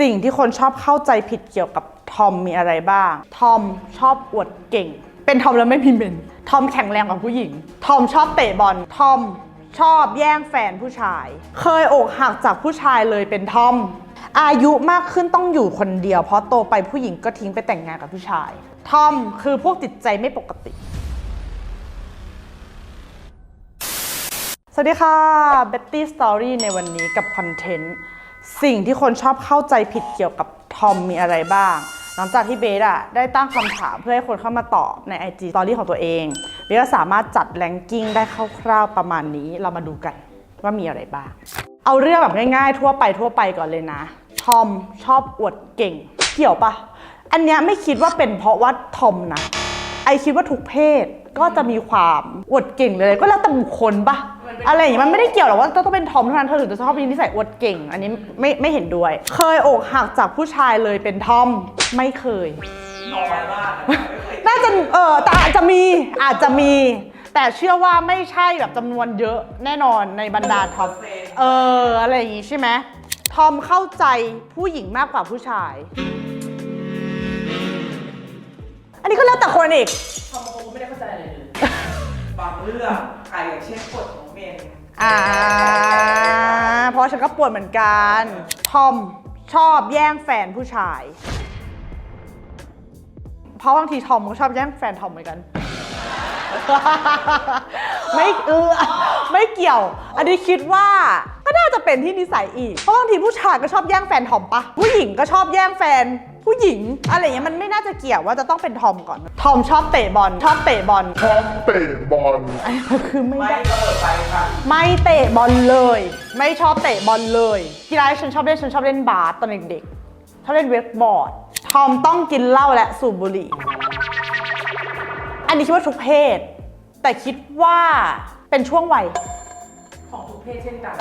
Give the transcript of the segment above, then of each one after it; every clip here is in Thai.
สิ่งที่คนชอบเข้าใจผิดเกี่ยวกับทอมมีอะไรบ้าง ทอมชอบอวดเก่ง เป็นทอมแล้วไม่พิมพ์เป็นทอมแข็งแรงกว่าผู้หญิง ทอมชอบเตะบอล ทอมชอบแย่งแฟนผู้ชาย เคยอกหักจากผู้ชายเลยเป็นทอม อายุมากขึ้นต้องอยู่คนเดียวเพราะโตไปผู้หญิงก็ทิ้งไปแต่งงานกับผู้ชาย ทอมคือพวกจิตใจไม่ปกติ สวัสดีค่ะ Betty Story ในวันนี้กับคอนเทนต์สิ่งที่คนชอบเข้าใจผิดเกี่ยวกับทอมมีอะไรบ้าง หลังจากที่เบสได้ตั้งคำถามเพื่อให้คนเข้ามาตอบใน IG Story ของตัวเองเบสก็สามารถจัดแรงกิ้งได้คร่าวๆประมาณนี้เรามาดูกันว่ามีอะไรบ้าง เอาเรื่องแบบง่ายๆทั่วไปก่อนเลยนะทอมชอบอวดเก่งเกี่ยวปะอันเนี้ยไม่คิดว่าเป็นเพราะว่าทอมนะไอคิดว่าทุกเพศก็จะมีความอวดเก่งเลยก็แล้วแต่บุคคลปะอะไรอย่างนี้มันไม่ได้เกี่ยวหรอกว่าต้องเป็นทอมเท่านั้นเธอถึงจะชอบมีนิสัยอวดเก่งอันนี้ไม่เห็นด้วย เคยอกหักจากผู้ชายเลยเป็นทอมไม่เคยน้อยมากน่าจะแต่อาจจะมีแต่เชื่อว่าไม่ใช่แบบจำนวนเยอะแน่นอนในบรรดาทอมอะไรอย่างงี้ใช่ไหมทอมเข้าใจผู้หญิงมากกว่าผู้ชายอันนี้ก็แล้วแต่คนอีกทอมคงไม่ได้เข้าใจอะไรเลยบางเรื่องอย่างเช่นกฎของเมนเพราะฉันก็ปวดเหมือนกันทอมชอบแย่งแฟนผู้ชายเพราะบางทีทอมก็ชอบแย่งแฟนทอมเหมือนกันไม่เกี่ยวอันนี้คิดว่าก็น่าจะเป็นที่นิสัยอีกเพราะบางทีผู้ชายก็ชอบแย่งแฟนทอมปะผู้หญิงก็ชอบแย่งแฟนผู้หญิงอะไรอย่างเงี้ยมันไม่น่าจะเกี่ยวว่าจะต้องเป็นทอมก่อนทอมชอบเตะบอลคือไม่ได้ไปค่ะไม่เตะบอลเลยไม่ชอบเตะบอลเลยกีฬาที่ฉันชอบเล่นบาสตอนเด็กๆชอบเล่นเวกบอร์ดทอมต้องกินเหล้าและสูบบุหรี่อันนี้คิดว่าทุกเพศแต่คิดว่าเป็นช่วงวัยของทุกเพศเช่นกัน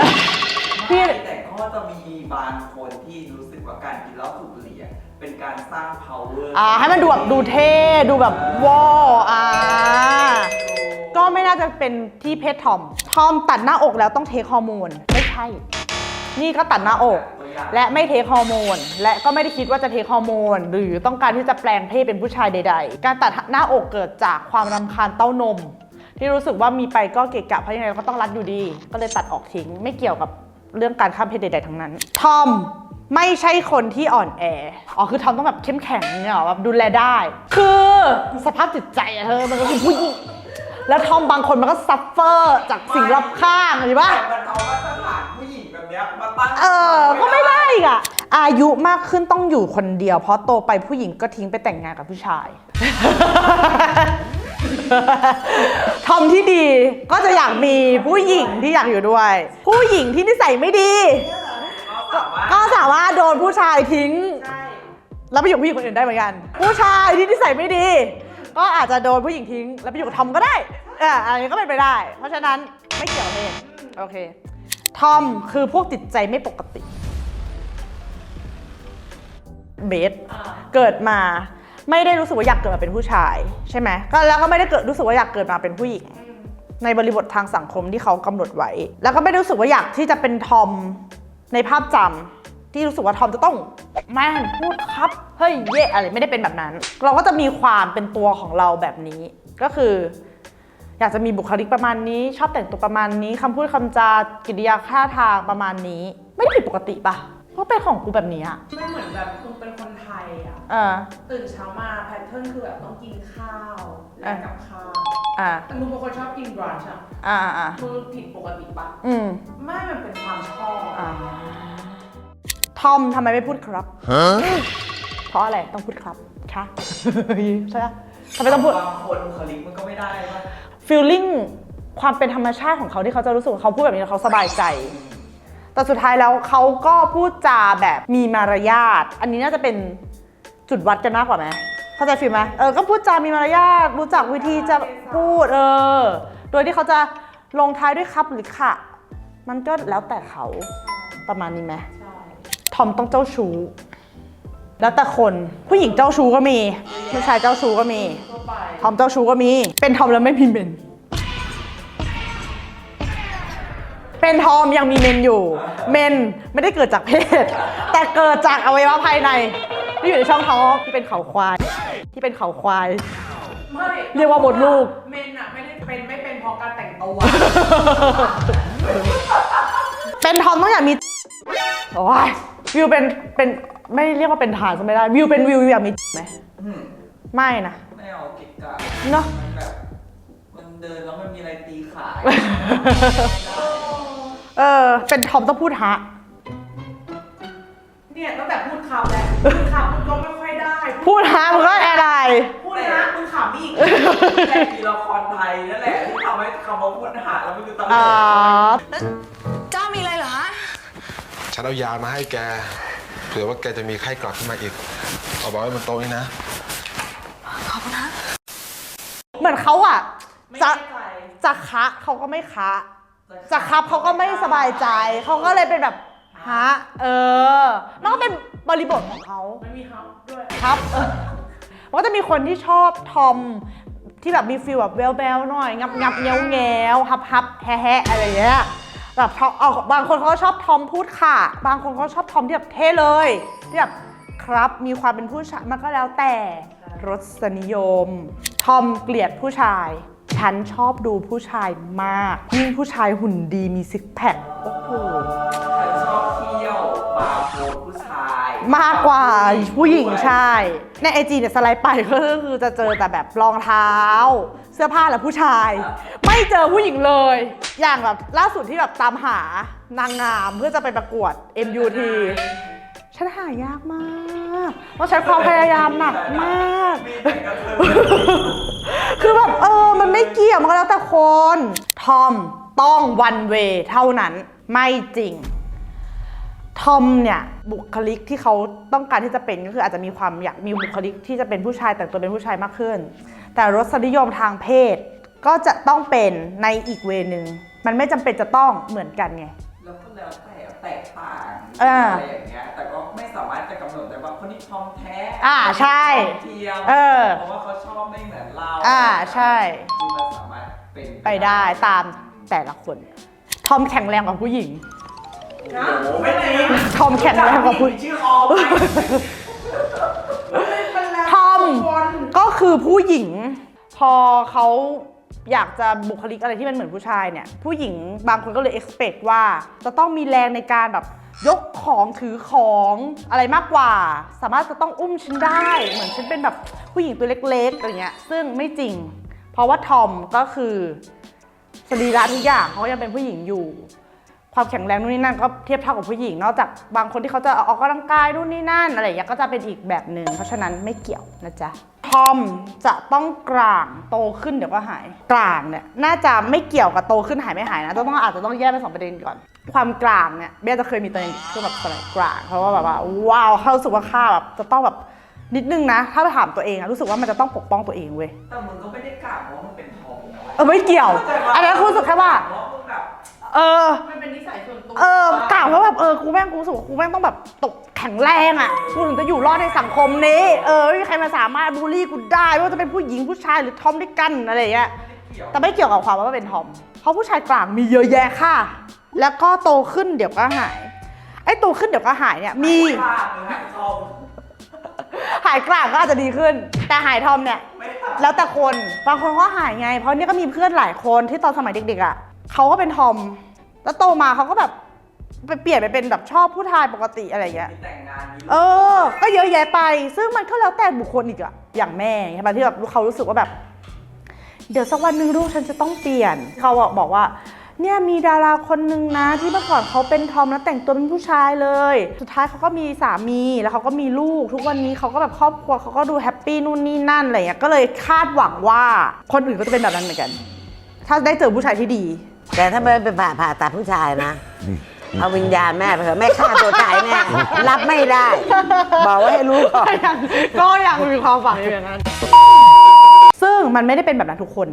แต่ก็จะมีบางคนที่รู้สึกว่าการกินเหล้าสูบบุหรี่เป็นการสร้าง power ให้มันดูแบบดูเท่ดูแบบว้าวก็ไม่น่าจะเป็นที่เพศทอมตัดหน้าอกแล้วต้องเทคฮอร์โมนไม่ใช่นี่ก็ตัดหน้าอกและไม่เทคฮอร์โมนและก็ไม่ได้คิดว่าจะเทคฮอร์โมนหรือต้องการที่จะแปลงเพศเป็นผู้ชายใดๆการตัดหน้าอกเกิดจากความรำคาญเต้านมที่รู้สึกว่ามีไปก็เกะกะเพราะยังไงก็ต้องรัดอยู่ดีก็เลยตัดออกทิ้งไม่เกี่ยวกับเรื่องการข้ามเพศใดๆทั้งนั้นทอมไม่ใช่คนที่อ่อนแอคือทอมต้องแบบเข้มแข็งเนี่ยแบบดูแลได้คือสภาพจิตใจเธอมันก็คือผู้หญิงแล้วทอมบางคนมันก็ซัฟเฟอร์จากสิ่งรอบข้างใช่ปะมันเอามาตรฐานผู้หญิงแบบเนี้ยมาตั้งก็ไม่ได้อีกอะอายุมากขึ้นต้องอยู่คนเดียวเพราะโตไปผู้หญิงก็ทิ้งไปแต่งงานกับผู้ชายทอมที่ดีก็จะอยากมีผู้หญิงที่อยากอยู่ด้วยผู้หญิงที่นิสัยไม่ดีก็สามารถโดนผู้ชายทิ้งแล้วไปอยู่กับผู้หญิงคนอื่นได้เหมือนกันผู้ชายที่นิสัยไม่ดีก็อาจจะโดนผู้หญิงทิ้งแล้วไปอยู่กับทอมก็ได้อันนี้ก็เป็นไปได้เพราะฉะนั้นไม่เกี่ยวกับเพศโอเคทอมคือพวกจิตใจไม่ปกติเบสเกิดมาไม่ได้รู้สึกว่าอยากเกิดมาเป็นผู้ชายใช่ไหมแล้วก็ไม่ได้รู้สึกว่าอยากเกิดมาเป็นผู้หญิงในบริบททางสังคมที่เขากำหนดไว้แล้วก็ไม่ได้รู้สึกว่าอยากที่จะเป็นทอมในภาพจำที่รู้สึกว่าทอมจะต้องแม่นพูดครับเฮ้ยเย่อะไรไม่ได้เป็นแบบนั้นเราก็จะมีความเป็นตัวของเราแบบนี้ก็คืออยากจะมีบุคลิกประมาณนี้ชอบแต่งตัวประมาณนี้คำพูดคำจากิริยาท่าทางประมาณนี้ไม่ได้ผิดปกติปะก็เป็นของกูแบบนี้อะไม่เหมือนแบบคุณเป็นคนไทยตื่นเช้ามาแพทเทิร์นคือแบบต้องกินข้าวและกับข้าวแต่มึงเป็นคนชอบกินบรันช์มึงผิดปกติปะไม่มันเป็นความชอบทอมทำไมไม่พูดครับเพราะอะไรต้องพูดครับคะใช่ไหมทำไมต้องพูดบางคนบุคลิกมันก็ไม่ได้ป่ะฟีลลิ่งความเป็นธรรมชาติของเขาที่เขาจะรู้สึกว่าเขาพูดแบบนี้แล้วเขาสบายใจแต่สุดท้ายแล้วเขาก็พูดจาแบบมีมารยาทอันนี้น่าจะเป็นจุดวัดกันมากกว่าไหมเข้าใจฟีลไหมก็พูดจามีมารยาทรู้จักวิธีจะพูดโดยที่เขาจะลงท้ายด้วยครับหรือค่ะมันก็แล้วแต่เขาประมาณนี้ไหมทอมต้องเจ้าชู้แล้วแต่คนผู้หญิงเจ้าชู้ก็มีผู้ชายเจ้าชู้ก็มีทอมเจ้าชู้ก็มีเป็นทอมแล้วไม่พิมพ์เป็น เป็นทอมยังมีเมนอยู่ เมนไม่ได้เกิดจากเพศ แต่เกิดจากอวัยวะภายในที่อยู่ในช่องท้องที่เป็นเขาควายที่เป็นเขาควาย ไม่ เรียกว่าหมดลูก เมนอะไม่เป็นเพราะการแต่งตัว เป็นทอมต้องอยากมีโอ้ยวิวเป็นไม่เรียกว่าเป็นฐานก็ไม่ได้วิวเป็นวิวอยากมีไหม อืม ไม่นะ ไม่เอาเกิกะ เนอะ มันแบบมันเดินแล้วมันมีอะไรตีขา เป็นทอมต้องพูดฮะ เนี่ยตั้งแต่พูดคำแล้วพูดคำมันก็ไม่ค่อยได้ พูดฮะมันก็อะไร พูดนะมึงขำอีก แต่มีละครไทยนั่นแหละที่ทำให้คำว่าพูดหาแล้วมันคือตลก อ๋อ เจ้ามีอะไรเหรอฮะ ฉันเอายามาให้แก เผื่อว่าแกจะมีไข้กลับขึ้นมาอีก เอาไว้บนโต๊ะนี่นะ ขอบคุณนะ เหมือนเขาอ่ะ ไม่ จะ แน่ใจ จะคะเขาก็ไม่คะจะครับเขาก็ไม่สบายใจเขาก็เลยเป็นแบบฮะมันก็เป็นบริบทของเขา ไม่มีฮับด้วย ครับมันก็จะมีคนที่ชอบทอมที่แบบมีฟีลแบบแววๆหน่อยงับเงี้ยวฮับแฮะอะไรอย่างเงี้ยแบบบางคนเขาก็ชอบทอมพูดค่ะบางคนเขาชอบทอมที่แบบเท่เลยที่แบบครับมีความเป็นผู้ชายมันก็แล้วแต่รสนิยมทอมเกลียดผู้ชายฉันชอบดูผู้ชายมากยิ่งผู้ชายหุ่นดีมีซิกแพคโอ้โห ฉันชอบเที่ยวบาร์โฮสผู้ชาย มากกว่าผู้หญิงใช่ในไอจีเนี่ยสไลด์ไปก็คือจะเจอแต่แบบรองเท้า เสื้อผ้าและผู้ชาย ไม่เจอผู้หญิงเลย อย่างแบบล่าสุดที่แบบตามหานางงามเพื่อจะไปประกวด MUT ฉันหายากมากต้องใช้ความพยายามหนักมาก มีแต่กระเทย คือแบบมันไม่เกี่ยวมันก็แล้วแต่คนทอมต้องวันเวเท่านั้นไม่จริง ทอมเนี่ยบุคลิกที่เขาต้องการที่จะเป็นก็คืออาจจะมีความอยากมีบุคลิกที่จะเป็นผู้ชายแต่งตัวเป็นผู้ชายมากขึ้น แต่รสนิยมทางเพศก็จะต้องเป็นในอีกเวนึงมันไม่จำเป็นจะต้องเหมือนกันไง แล้วก็แล้วแต่แตกต่าง อ่า อะไรอย่างเงี้ยแต่ก็ไม่สามารถจะกำหนดได้ว่าคนนี้ทอมแท้ ใช่ ทอมเทียม เพราะว่าเขาชอบไม่เหมือนเรา ใช่ คือมันสามารถเป็น ไปได้ตามแต่ละคนทอมแข็งแรงกว่าผู้หญิง โอ้โหไม่จริง ทอมแข็งแรงกว่าผู้หญิง ชื่อออมไหม ทอมก็คือผู้หญิง พอเขาอยากจะบุคลิกอะไรที่มันเหมือนผู้ชายเนี่ยผู้หญิงบางคนก็เลย expect ว่าจะต้องมีแรงในการแบบยกของถือของอะไรมากกว่า สามารถจะต้องอุ้มฉันได้เหมือนฉันเป็นแบบผู้หญิงตัวเล็กๆอะไรเงี้ยซึ่งไม่จริง เพราะว่าทอมก็คือสรีระทุกอย่างเขายังเป็นผู้หญิงอยู่ ความแข็งแรงนู่นนี่นั่นก็เทียบเท่ากับผู้หญิงนอกจากบางคนที่เขาจะออกกำลังกายนู่นนี่นั่นอะไรอย่างเงี้ยก็จะเป็นอีกแบบหนึ่งเพราะฉะนั้นไม่เกี่ยวนะจ๊ะทอมจะต้องกลางโตขึ้นเดี๋ยวก็หายกลางเนี่ยน่าจะไม่เกี่ยวกับโตขึ้นหายไม่หายนะอาจจะต้องแยกเป็น2ประเด็นก่อนความกลางเนี่ยเบี้ยจะเคยมีตัวเองคือแบบสมัยกลางเพราะว่าแบบว่าว้าวเขารู้สึกว่าข้าแบบจะต้องแบบนิดนึงนะถ้าไปถามตัวเองอะรู้สึกว่ามันจะต้องปกป้องตัวเองเว้ย แต่มึงก็ไม่ได้กล่าวว่ามึงเป็นทอมนะเว้ย ไม่เกี่ยวอันนั้นรู้สึกแค่ว่า มึงแบบ มันเป็นนิสัยส่วนตัว กล่าวว่าแบบกูแม่งรู้สึกว่ากูแม่งต้องแบบตกแข็งแรงอ่ะกูถึงจะอยู่รอดในสังคมนี้ไม่มีใครมาสามารถบูลลี่กูได้ไม่ว่าจะเป็นผู้หญิงผู้ชายหรือทอมด้วยกันอะไรอย่างเงี้ยแต่ไม่เกี่ยวกับความว่าเป็นทอมเพราะผู้ชายกลางมีเยอะแยะค่ะแล้วก็โตขึ้นเดี๋ยวก็หายไอ้โตขึ้นเดี๋ยวก็หายเนี่ยมี กล้ามึงหายทอม หายกลางก็อาจจะดีขึ้น แต่หายทอมเนี่ย ไม่ แล้วแต่คนบางคนก็หายไงเพราะเนี่ยก็มีเพื่อนหลายคนที่ตอนสมัยเด็กๆอ่ะเขาก็เป็นทอมแล้วโตมาเขาก็แบบไปเปลี่ยนไปเป็นแบบชอบผู้ชายปกติอะไรอย่างเงี้ย มีแต่งงานมีลูก ก็เยอะแยะไป ซึ่งมันก็แล้วแต่บุคคลอีกอะอย่างแม่ใช่ไหมที่แบบเขารู้สึกว่าแบบ เดี๋ยวสักวันหนึ่งลูกฉันจะต้องเปลี่ยนเขาบอกว่าเนี่ยมีดาราคนนึงนะที่เมื่อก่อนเขาเป็นทอมแล้วแต่งตัวเป็นผู้ชายเลย สุดท้ายเขาก็มีสามีแล้วเขาก็มีลูกทุกวันนี้เขาก็แบบครอบครัวเขาก็ดูแฮปปี้นู่นนี่นั่นอะไรอย่างเงี้ยก็เลยคาดหวังว่าคนอื่นก็จะเป็นแบบนั้นเหมือนกัน ถ้าได้เจอผู้ชายที่ดี แต่ถ้าไม่ไปผ่าตัดผู้ชายนะ เอาวิญญาณแม่ไปเถอะแม่ฆ่าตัวตายแน่รับไม่ได้ บอกไว้ให้รู้ก่อน ก็ยังมีความฝังอยู่อย่างนั้น ซึ่งมันไม่ได้เป็นแบบนั้นทุกคน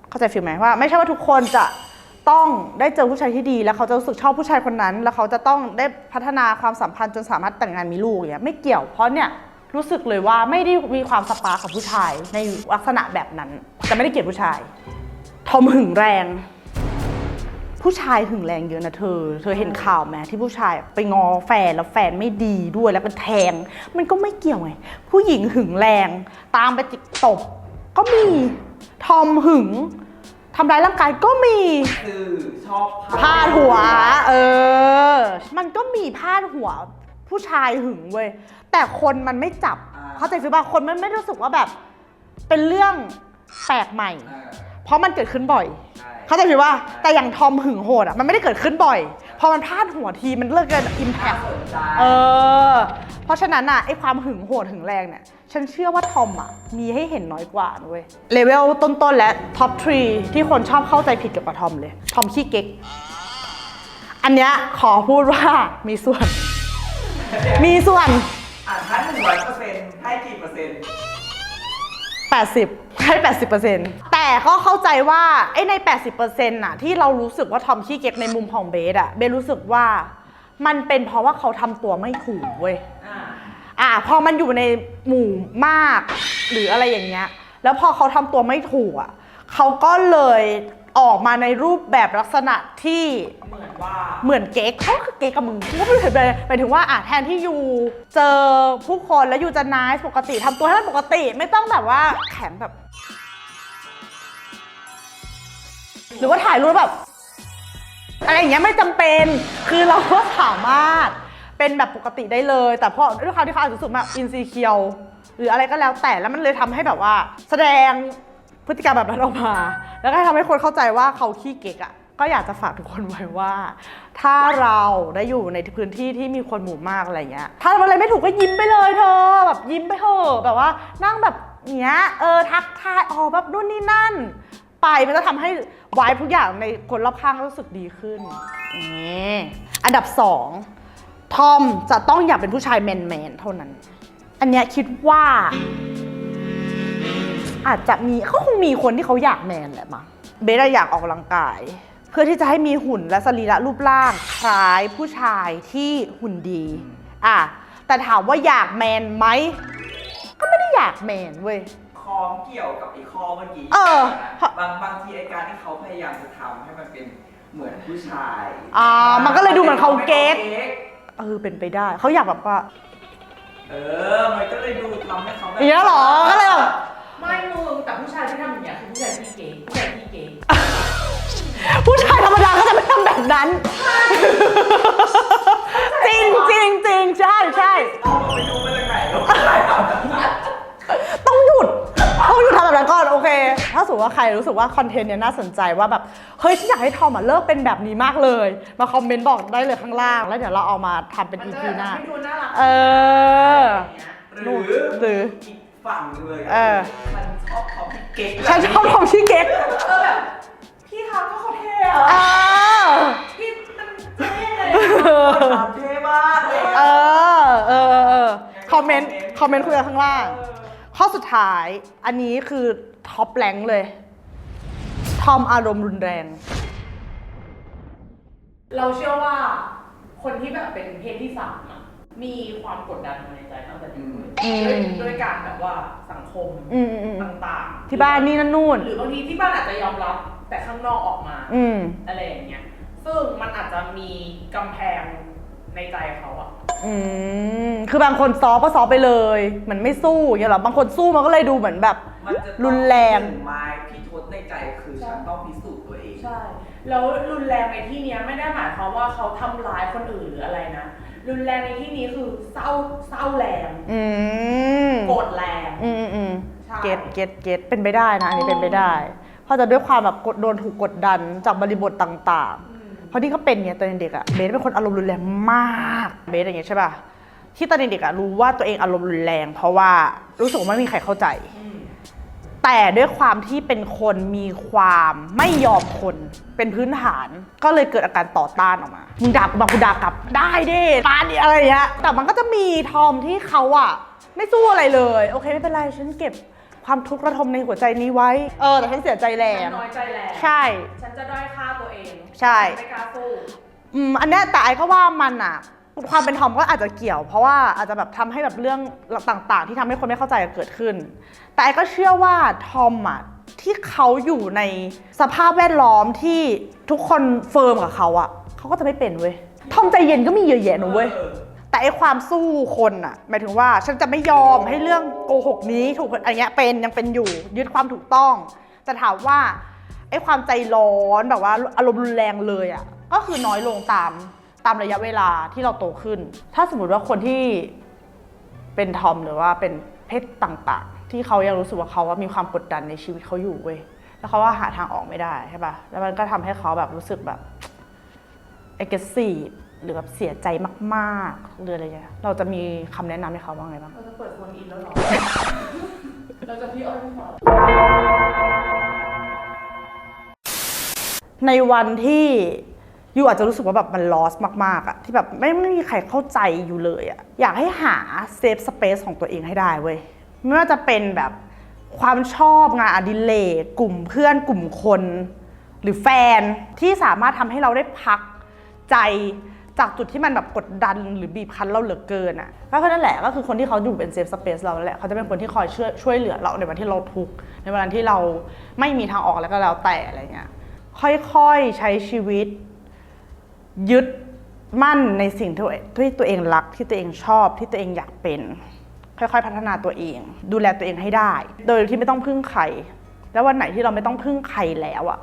เข้าใจฟีลไหมว่าไม่ใช่ว่าทุกคนจะต้องได้เจอผู้ชายที่ดีแล้วเขาจะรู้สึกชอบผู้ชายคนนั้น แล้วเขาจะต้องได้พัฒนาความสัมพันธ์จนสามารถแต่งงานมีลูกอย่างเงี้ยไม่เกี่ยวเพราะเนี่ยรู้สึกเลยว่าไม่ได้มีความสปาร์คกับผู้ชายในลักษณะแบบนั้นจะไม่ได้เกลียดผู้ชายทอมหึงแรง ผู้ชายหึงแรงเยอะนะเธอเห็นข่าวไหมที่ผู้ชายไปงอแฟนแล้วแฟนไม่ดีด้วยแล้วก็แทงมันก็ไม่เกี่ยวไงผู้หญิงหึงแรงตามไปจิกตบก็มีทอมหึงทำร้ายร่างกายก็มี สื่อชอบ พาดหัวมันก็มีพาดหัวผู้ชายหึงเว้ยแต่คนมันไม่จับเข้าใจฟิลป่ะคนมันไม่รู้สึกว่าแบบเป็นเรื่องแปลกใหม่เพราะมันเกิดขึ้นบ่อยเข้าใจฟิลป่ะแต่อย่างทอมหึงโหดมันไม่ได้เกิดขึ้นบ่อยพอมันพาดหัวทีมันเลิกเกินอิมแพคเพราะฉะนั้นไอ้ความหึงโหดหึงแรงเนี่ยฉันเชื่อว่าทอมมีให้เห็นน้อยกว่าเว้ยเลเวลต้นๆและท็อป3ที่คนชอบเข้าใจผิดเกี่ยวกับทอมเลยทอมขี้เก๊กอันเนี้ยขอพูดว่ามีส่วน ถ้า100%ให้กี่เปอร์เซ็นต์ 80 ให้ 80% แต่ก็เข้าใจว่าไอ้ใน 80% น่ะที่เรารู้สึกว่าทอมขี้เก๊กในมุมของเบสเบสรู้สึกว่ามันเป็นเพราะว่าเขาทำตัวไม่ถูกเว้ยพอมันอยู่ในหมู่มากหรืออะไรอย่างเงี้ยแล้วพอเขาทำตัวไม่ถูกเขาก็เลยออกมาในรูปแบบลักษณะที่เหมือนเก๊กเขาคือเก๊กกับมึงก็ไม่เห็นเลยหมายถึงว่าแทนที่ยูเจอผู้คนแล้วยูจะนายปกติทำตัวให้มันปกติไม่ต้องแบบว่าแข็งแบบหรือว่าถ่ายรูปแบบอะไรอย่างเงี้ยไม่จำเป็นคือเราก็สามารถเป็นแบบปกติได้เลยแต่พอด้วยความที่เขาอาจจะรู้สึกแบบอินซีเคียวหรืออะไรก็แล้วแต่แล้วมันเลยทำให้แบบว่าแสดงพฤติกรรมแบบนั้นออกมาแล้วก็ทำให้คนเข้าใจว่าเขาขี้เก๊กก็อยากจะฝากทุกคนไว้ว่า ถ้าเราได้อยู่ในพื้นที่ที่มีคนหมู่มากอะไรเงี้ยถ้าอะไรไม่ถูกก็ยิ้มไปเลยเธอแบบยิ้มไปเถอะแบบว่านั่งแบบเนี้ยทักทายแบบนู่นนี่นั่นไปมันจะทำให้วายทุกอย่างในคนรอบข้างรู้สึกดีขึ้นอันดับ2ทอมจะต้องอยากเป็นผู้ชายแมนๆเท่านั้นอันเนี้ยคิดว่าอาจจะมีเขาคงมีคนที่เขาอยากแมนแหละมั้งเบสอยากออกกำลังกายเพื่อที่จะให้มีหุ่นและสรีระรูปร่างคล้ายผู้ชายที่หุ่นดีแต่ถามว่าอยากแมนไหมก็ไม่ได้อยากแมนเว้ยคล้องเกี่ยวกับไอ้ข้อเมื่อกี้บางทีไอ้การที่เขาพยายามจะทำให้มันเป็นเหมือนผู้ชายมันก็เลยดูเหมือนเขาเก๊กเป็นไปได้เขาอยากแบบว่ามันก็เลยดูทำให้เขาแบบอย่างนี้หรอก็เลยแบบไม่มึงแต่ผู้ชายที่ทำอย่างเงี้ยคือผู้ชายที่เก๋ผู้ชายที่เก๋ผู้ชายธรรมดาก็จะไม่ทำแบบนั้นจริงใช่ไปดูมาจากไหนต้องหยุดทำแบบนั้นก่อนโอเคถ้าสมมติว่าใครรู้สึกว่าคอนเทนต์เนี้ยน่าสนใจว่าแบบเฮ้ยฉันอยากให้ทอมเลิกเป็นแบบนี้มากเลยมาคอมเมนต์บอกได้เลยข้างล่างแล้วเดี๋ยวเราเอามาทำเป็น EP หน้าหรืออีกฝั่งเลยมันชอบทอมที่เก๊กฉันชอบทอมที่เก๊กแบบพี่คะก็เขาเท่พี่มันเท่เลยเท่มากเลยคอมเมนต์คุยกันข้างล่างข้อสุดท้ายอันนี้คือท็อปแรงค์เลยทอมอารมณ์รุนแรงเราเชื่อว่าคนที่แบบเป็นเพศที่3มีความกดดันในใจตั้งแต่เด็กด้วยการแบบว่าสังคมต่างๆที่บ้านนี่นั่นนู่นหรือบางทีที่บ้านอาจจะยอมรับแต่ข้างนอกออกมาอะไรอย่างเงี้ยซึ่งมันอาจจะมีกำแพงในใจเขาคือบางคนซ้อก็ซ้อไปเลยมันไม่สู้อย่างเงี้ยหรอบางคนสู้มันก็เลยดูเหมือนแบบรุนแรงไม้พี่ทศในใจคือฉันต้องพิสูจน์ตัวเองใช่แล้วรุนแรงในที่นี้ไม่ได้หมายความว่าเขาทำร้ายคนอื่นหรืออะไรนะรุนแรงในที่นี้คือเศร้าแรงโกรธแรงเก็ตเป็นไปได้นะอันนี้เป็นไปได้เพราะจะด้วยความแบบโดนถูกกดดันจากบริบทต่างๆเพราะที่เขาเป็นเนี่ยตอนเด็กเบสเป็นคนอารมณ์รุนแรงมากเบสอย่างเงี้ยใช่ป่ะที่ตอนเด็กรู้ว่าตัวเองอารมณ์รุนแรงเพราะว่ารู้สึกว่าไม่มีใครเข้าใจแต่ด้วยความที่เป็นคนมีความไม่ยอมคนเป็นพื้นฐานก็เลยเกิดอาการต่อต้านออกมามึงด่ากูด่ากลับได้ดิปาดิอะไรอย่างเงี้ยแต่มันก็จะมีทอมที่เขาไม่สู้อะไรเลยโอเคไม่เป็นไรฉันเก็บความทุกข์ระทมในหัวใจนี้ไว้แต่ฉันเสียใจแรงน้อยใจแรงใช่ฉันจะด้อยค่าตัวเองใช่ไม่กล้าสู้อันนี้แต่ไอ้ก็ว่ามันความเป็นทอมก็อาจจะเกี่ยวเพราะว่าอาจจะแบบทำให้แบบเรื่องต่างๆที่ทำให้คนไม่เข้าใจเกิดขึ้นแต่ไอ้ก็เชื่อว่าทอม ที่เขาอยู่ในสภาพแวดล้อมที่ทุกคนเฟิร์มกับเขาอะเขาก็จะไม่เป็นเว้ยทอมใจเย็นก็มีเยอะแยะนะเว้ยแต่ไอ้ความสู้คนอะหมายถึงว่าฉันจะไม่ยอมให้เรื่องโกหกนี้ถูกอะไรเงี้ยยังเป็นอยู่ยึดความถูกต้องแต่ถามว่าไอ้ความใจร้อนแบบว่าอารมณ์รุนแรงเลยอะก็คือน้อยลงตามระยะเวลาที่เราโตขึ้นถ้าสมมติว่าคนที่เป็นทอมหรือว่าเป็นเพศต่างๆที่เขายังรู้สึกว่าเขาว่ามีความกดดันในชีวิตเขาอยู่เว้ยแล้วเขาว่าหาทางออกไม่ได้ใช่ปะแล้วมันก็ทำให้เขาแบบรู้สึกแบบ aggressive หรือแบบเสียใจมากๆหรืออะไรเงี้ยเราจะมีคำแนะนำให้เขาว่าไงบ้าง เราจะเปิดโฟนอินแล้วหรอ เราจะพี่อ้อยไม่พอ ในวันที่ยูอาจจะรู้สึกว่าแบบมัน lost มากๆอะที่แบบไม่มีใครเข้าใจอยู่เลยอะอยากให้หา safe space ของตัวเองให้ได้เว้ยไม่ว่าจะเป็นแบบความชอบงานอดิเรกกลุ่มเพื่อนกลุ่มคนหรือแฟนที่สามารถทำให้เราได้พักใจจากจุดที่มันแบบกดดันหรือบีบคั้นเราเหลือเกินอ่ะก็นั่นแหละก็คือคนที่เขาอยู่เป็นเซฟสเปซเราแหละเขาจะเป็นคนที่คอยช่วยเหลือเราในวันที่เราทุกข์ในวันที่เราไม่มีทางออกแล้วก็แล้วแต่อะไรเงี้ยค่อยๆใช้ชีวิตยึดมั่นในสิ่งที่ตัวเองรักที่ตัวเองชอบที่ตัวเองอยากเป็นค่อยๆพัฒนาตัวเองดูแลตัวเองให้ได้โดยที่ไม่ต้องพึ่งใครแล้ววันไหนที่เราไม่ต้องพึ่งใครแล้วอ่ะ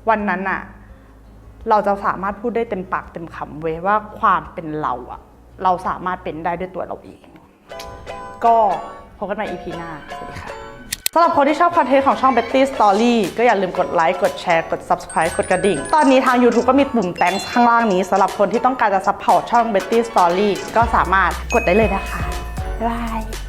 วันนั้นอ่ะเราจะสามารถพูดได้เต็มปากเต็มคำเว้ยว่าความเป็นเราอะเราสามารถเป็นได้ด้วยตัวเราเองก็พบกันใหม่ EP หน้าสวัสดีค่ะสำหรับคนที่ชอบคอนเทนต์ของช่อง Betty Story ก็อย่าลืมกดไลค์กดแชร์กด Subscribe กดกระดิ่งตอนนี้ทาง YouTube ก็มีปุ่ม Thanks ข้างล่างนี้สำหรับคนที่ต้องการจะซัพพอร์ตช่อง Betty Story ก็สามารถกดได้เลยนะคะบ๊ายบาย